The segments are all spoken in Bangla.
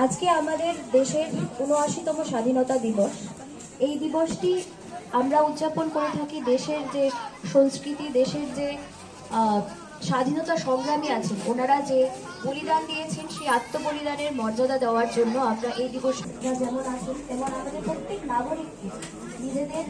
আজকে আমাদের দেশের ৭৯তম স্বাধীনতা দিবস। এই দিবসটি আমরা উদযাপন করে থাকি দেশের যে সংস্কৃতি, দেশের যে স্বাধীনতা সংগ্রামী আছেন, ওনারা যে বলিদান দিয়েছেন, সেই আত্মবলিদানের মর্যাদা দেওয়ার জন্য আমরা এই দিবসটা যেমন আছেন তেমন আমাদের প্রত্যেক নাগরিককে নিজেদের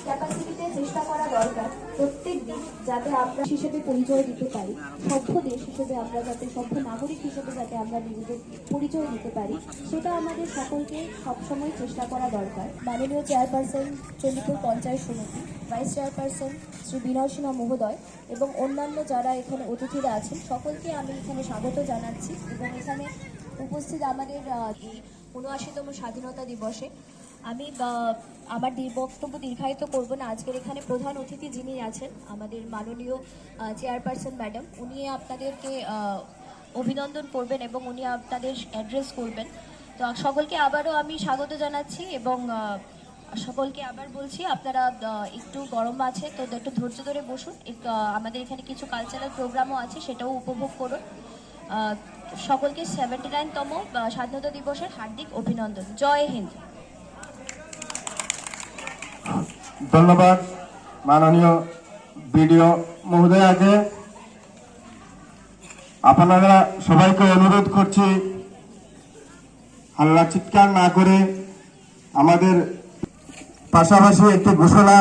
ক্যাপাসিটিতে চেষ্টা করা দরকার প্রত্যেক দিন, যাতে আমরা হিসেবে পরিচয় দিতে পারি, সভ্য দেশ হিসেবে আমরা যাতে, সভ্য নাগরিক হিসেবে যাতে আমরা নিজেদের পরিচয় দিতে পারি, সেটা আমাদের সকলকে সবসময় চেষ্টা করা দরকার। মাননীয় চেয়ারপারসন চণ্ডীপুর পঞ্চায়েত সমিতি, ভাইস চেয়ারপারসন শ্রী বিনয় সিনহা মহোদয় এবং অন্যান্য যারা এখানে অতিথিরা আছেন, সকলকে আমি এখানে স্বাগত জানাচ্ছি। এবং এখানে উপস্থিত আমাদের এই ৭৯তম স্বাধীনতা দিবসে আমি আমার বক্তব্য দীর্ঘায়িত করব না। আজকের এখানে প্রধান অতিথি যিনি আছেন, আমাদের মাননীয় চেয়ারপারসন ম্যাডাম, উনি আপনাদেরকে অভিনন্দন করবেন এবং উনি আপনাদের অ্যাড্রেস করবেন। তো সকলকে আবারও আমি স্বাগত জানাচ্ছি এবং সকলকে আবার বলছি, আপনারা একটু গরম আছে তো একটু ধৈর্য ধরে বসুন। আমাদের এখানে কিছু কালচারাল প্রোগ্রামও আছে, সেটাও উপভোগ করুন। সকলকে 79তম স্বাধীনতা দিবসের হার্দিক অভিনন্দন। জয় হিন্দ। ধন্যবাদ মাননীয় বিডিও মহোদয়াকে। আপনারা সবাইকে অনুরোধ করছি হাল্লা চিৎকার না করে আমাদের পাশাপাশি একটি ঘোষণা